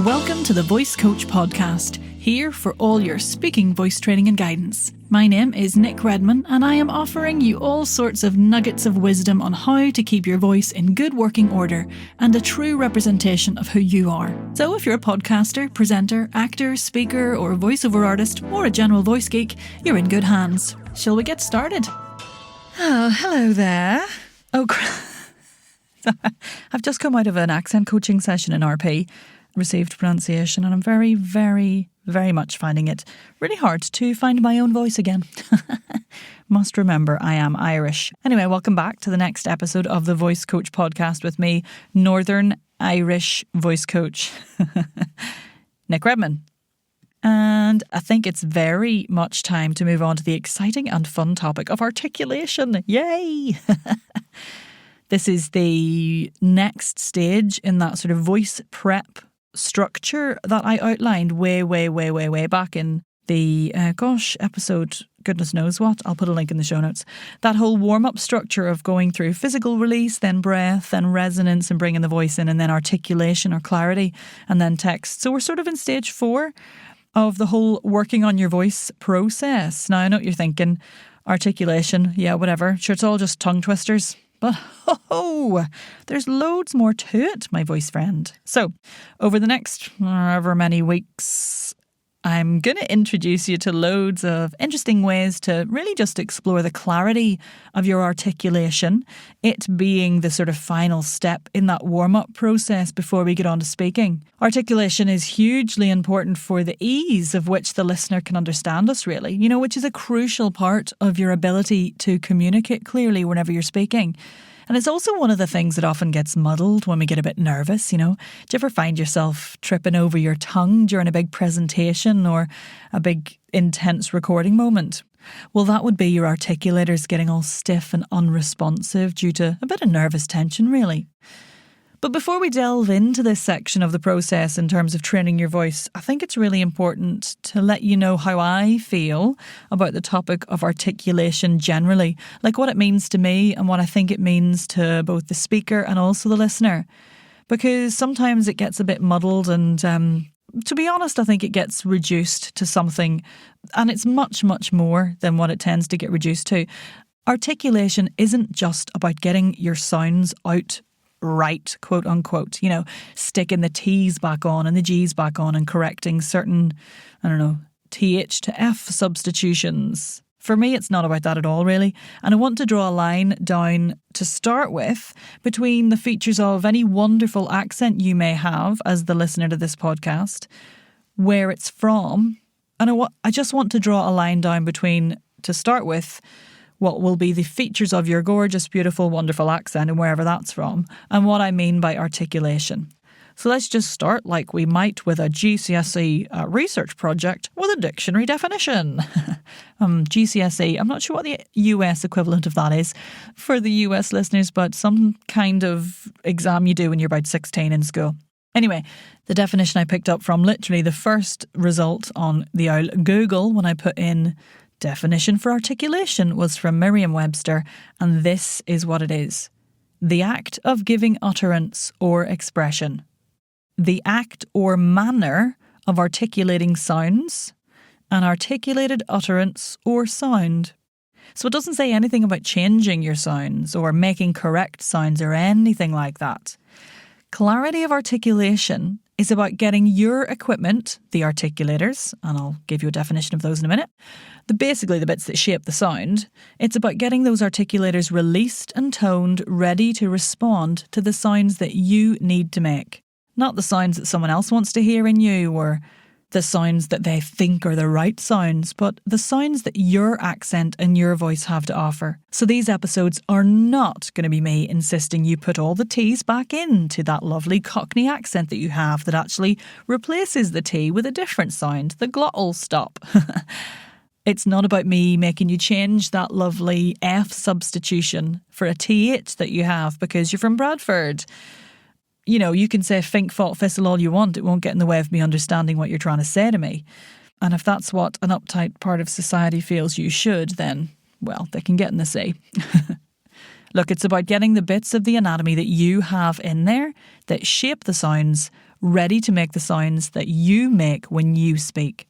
Welcome to the Voice Coach Podcast, here for all your speaking voice training and guidance. My name is Nick Redman, and I am offering you all sorts of nuggets of wisdom on how to keep your voice in good working order and a true representation of who you are. So if you're a podcaster, presenter, actor, speaker, or voiceover artist, or a general voice geek, you're in good hands. Shall we get started? Oh, hello there. Oh, I've just come out of an accent coaching session in RP, received pronunciation, and I'm very, very, very much finding it really hard to find my own voice again. Must remember I am Irish. Anyway, welcome back to the next episode of the Voice Coach Podcast with me, Northern Irish voice coach, Nick Redman. And I think it's very much time to move on to the exciting and fun topic of articulation. Yay! This is the next stage in that sort of voice prep structure that I outlined way back in the, episode, goodness knows what. I'll put a link in the show notes. That whole warm-up structure of going through physical release, then breath, then resonance and bringing the voice in, and then articulation or clarity, and then text. So we're sort of in stage 4 of the whole working on your voice process. Now, I know what you're thinking. Articulation, yeah, whatever. Sure, it's all just tongue twisters. But there's loads more to it, my voice friend. So, over the next however many weeks, I'm going to introduce you to loads of interesting ways to really just explore the clarity of your articulation, it being the sort of final step in that warm-up process before we get on to speaking. Articulation is hugely important for the ease of which the listener can understand us, really, which is a crucial part of your ability to communicate clearly whenever you're speaking. And it's also one of the things that often gets muddled when we get a bit nervous, Do you ever find yourself tripping over your tongue during a big presentation or a big intense recording moment? Well, that would be your articulators getting all stiff and unresponsive due to a bit of nervous tension, really. But before we delve into this section of the process in terms of training your voice, I think it's really important to let you know how I feel about the topic of articulation generally, like what it means to me and what I think it means to both the speaker and also the listener. Because sometimes it gets a bit muddled and, to be honest, I think it gets reduced to something, and it's much, much more than what it tends to get reduced to. Articulation isn't just about getting your sounds out right, quote unquote, sticking the T's back on and the G's back on and correcting certain, TH to F substitutions. For me, it's not about that at all, really. And I want to draw a line down to start with between the features of any wonderful accent you may have as the listener to this podcast, where it's from. And I just want to draw a line down between, to start with, what will be the features of your gorgeous, beautiful, wonderful accent and wherever that's from, and what I mean by articulation. So let's just start like we might with a GCSE research project with a dictionary definition. GCSE, I'm not sure what the US equivalent of that is for the US listeners, but some kind of exam you do when you're about 16 in school. Anyway, the definition I picked up from literally the first result on the old Google when I put in definition for articulation was from Merriam-Webster, and this is what it is. The act of giving utterance or expression. The act or manner of articulating sounds, an articulated utterance or sound. So it doesn't say anything about changing your sounds or making correct sounds or anything like that. Clarity of articulation is about getting your equipment, the articulators, and I'll give you a definition of those in a minute, basically the bits that shape the sound. It's about getting those articulators released and toned, ready to respond to the sounds that you need to make. Not the sounds that someone else wants to hear in you or the sounds that they think are the right sounds, but the sounds that your accent and your voice have to offer. So these episodes are not going to be me insisting you put all the T's back into that lovely Cockney accent that you have that actually replaces the T with a different sound, the glottal stop. It's not about me making you change that lovely F substitution for a TH that you have because you're from Bradford. You can say fink, fought, fistle all you want. It won't get in the way of me understanding what you're trying to say to me. And if that's what an uptight part of society feels you should, then, well, they can get in the sea. Look, it's about getting the bits of the anatomy that you have in there that shape the sounds ready to make the sounds that you make when you speak.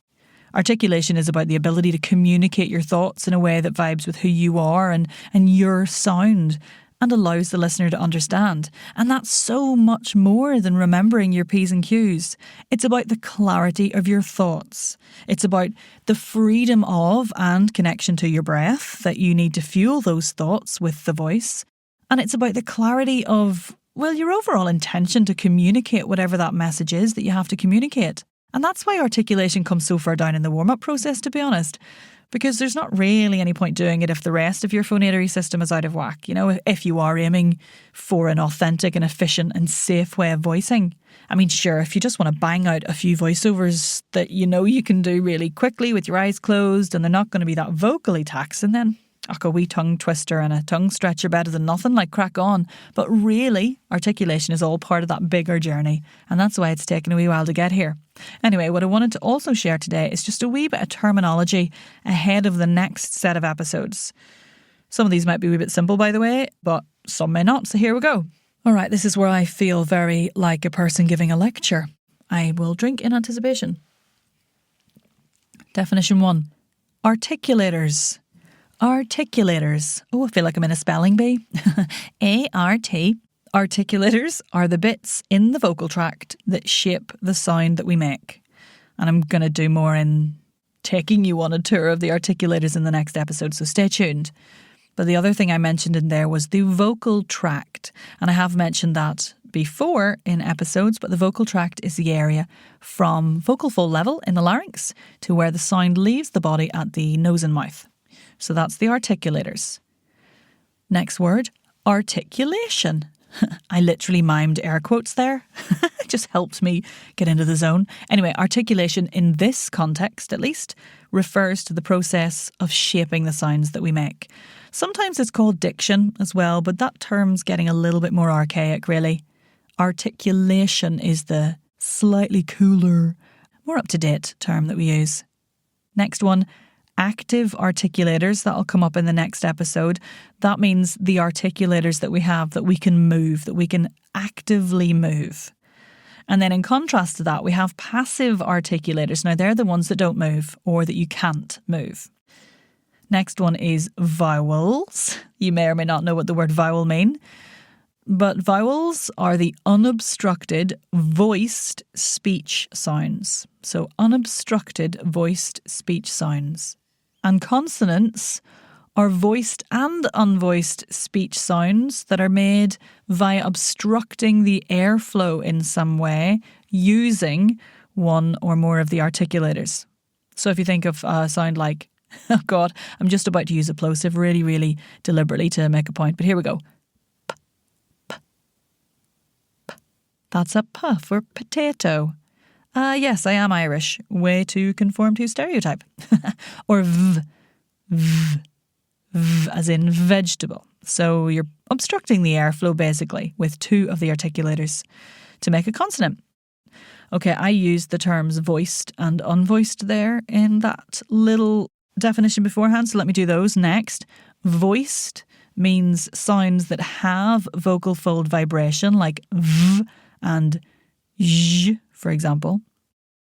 Articulation is about the ability to communicate your thoughts in a way that vibes with who you are and your sound and allows the listener to understand. And that's so much more than remembering your P's and Q's. It's about the clarity of your thoughts. It's about the freedom of and connection to your breath that you need to fuel those thoughts with the voice. And it's about the clarity of, well, your overall intention to communicate whatever that message is that you have to communicate. And that's why articulation comes so far down in the warm-up process, to be honest, because there's not really any point doing it if the rest of your phonatory system is out of whack. You know, if you are aiming for an authentic and efficient and safe way of voicing. I mean, sure, if you just want to bang out a few voiceovers that you know you can do really quickly with your eyes closed and they're not going to be that vocally taxing, then a wee tongue twister and a tongue stretcher better than nothing, like crack on. But really, articulation is all part of that bigger journey, and that's why it's taken a wee while to get here. Anyway, what I wanted to also share today is just a wee bit of terminology ahead of the next set of episodes. Some of these might be a wee bit simple, by the way, but some may not, so here we go. All right, this is where I feel very like a person giving a lecture. I will drink in anticipation. Definition 1. Articulators. Articulators. Oh, I feel like I'm in a spelling bee. A-R-T. Articulators are the bits in the vocal tract that shape the sound that we make. And I'm going to do more in taking you on a tour of the articulators in the next episode, so stay tuned. But the other thing I mentioned in there was the vocal tract. And I have mentioned that before in episodes, but the vocal tract is the area from vocal fold level in the larynx to where the sound leaves the body at the nose and mouth. So that's the articulators. Next word, articulation. I literally mimed air quotes there. It just helped me get into the zone. Anyway, articulation in this context, at least, refers to the process of shaping the sounds that we make. Sometimes it's called diction as well, but that term's getting a little bit more archaic, really. Articulation is the slightly cooler, more up-to-date term that we use. Next one, active articulators. That'll come up in the next episode. That means the articulators that we have that we can move, that we can actively move. And then in contrast to that, we have passive articulators. Now, they're the ones that don't move or that you can't move. Next one is vowels. You may or may not know what the word vowel mean, but vowels are the unobstructed voiced speech sounds. So unobstructed voiced speech sounds. And consonants are voiced and unvoiced speech sounds that are made via obstructing the airflow in some way using one or more of the articulators. So if you think of a sound like, oh God, I'm just about to use a plosive really, really deliberately to make a point, but here we go. P, p, p. That's a p for potato. Yes, I am Irish. Way to conform to stereotype. Or v, v, v, as in vegetable. So you're obstructing the airflow basically with two of the articulators to make a consonant. Okay, I used the terms voiced and unvoiced there in that little definition beforehand, so let me do those next. Voiced means sounds that have vocal fold vibration, like v and zh, for example.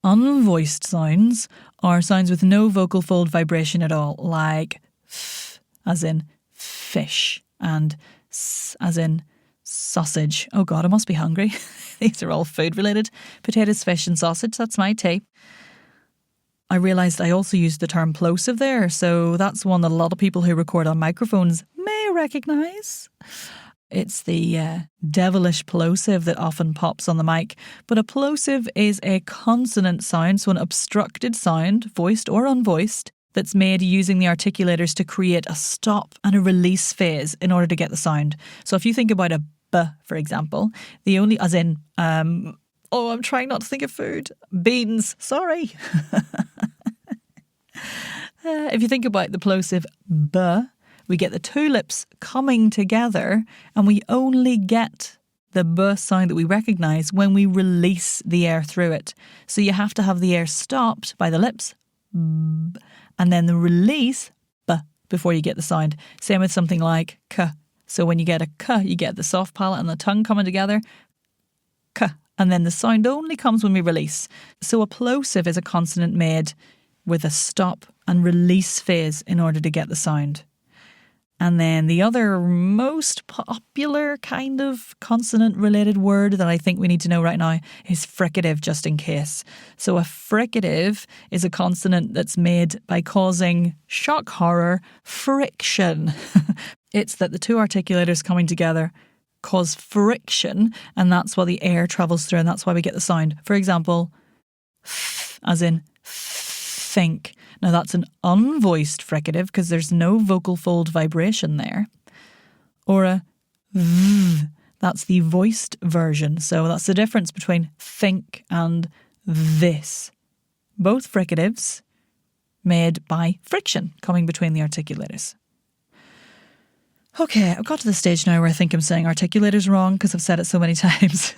Unvoiced sounds are sounds with no vocal fold vibration at all, like f, as in fish, and s, as in sausage. Oh God, I must be hungry. These are all food related. Potatoes, fish and sausage, that's my tea. I realised I also used the term plosive there, so that's one that a lot of people who record on microphones may recognise. It's the devilish plosive that often pops on the mic. But a plosive is a consonant sound, so an obstructed sound, voiced or unvoiced, that's made using the articulators to create a stop and a release phase in order to get the sound. So if you think about a b, for example, the only, as in, I'm trying not to think of food. Beans, sorry. If you think about the plosive b, we get the two lips coming together and we only get the b sound that we recognise when we release the air through it. So you have to have the air stopped by the lips b, and then the release b before you get the sound. Same with something like k. So when you get a k, you get the soft palate and the tongue coming together. K, and then the sound only comes when we release. So a plosive is a consonant made with a stop and release phase in order to get the sound. And then the other most popular kind of consonant-related word that I think we need to know right now is fricative, just in case. So a fricative is a consonant that's made by causing, shock horror, friction. It's that the two articulators coming together cause friction, and that's why the air travels through, and that's why we get the sound. For example, f, as in think. Now that's an unvoiced fricative because there's no vocal fold vibration there. Or a v, that's the voiced version. So that's the difference between think and this. Both fricatives made by friction coming between the articulators. Okay, I've got to the stage now where I think I'm saying articulators wrong because I've said it so many times.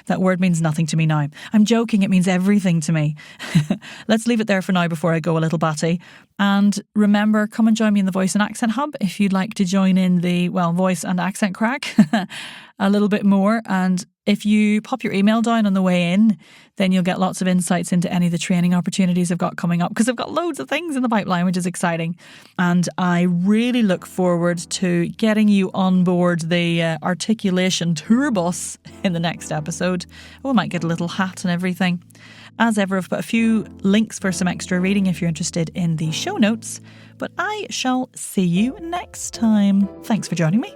That word means nothing to me now. I'm joking, it means everything to me. Let's leave it there for now before I go a little batty. And remember, come and join me in the Voice and Accent Hub if you'd like to join in the, voice and accent crack a little bit more. And if you pop your email down on the way in, then you'll get lots of insights into any of the training opportunities I've got coming up, because I've got loads of things in the pipeline, which is exciting. And I really look forward to getting you on board the Articulation tour bus in the next episode. Oh, I might get a little hat and everything. As ever, I've put a few links for some extra reading if you're interested in the show notes. But I shall see you next time. Thanks for joining me.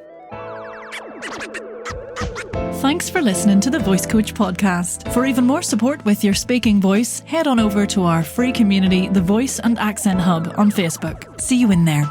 Thanks for listening to the Voice Coach podcast. For even more support with your speaking voice, head on over to our free community, the Voice and Accent Hub on Facebook. See you in there.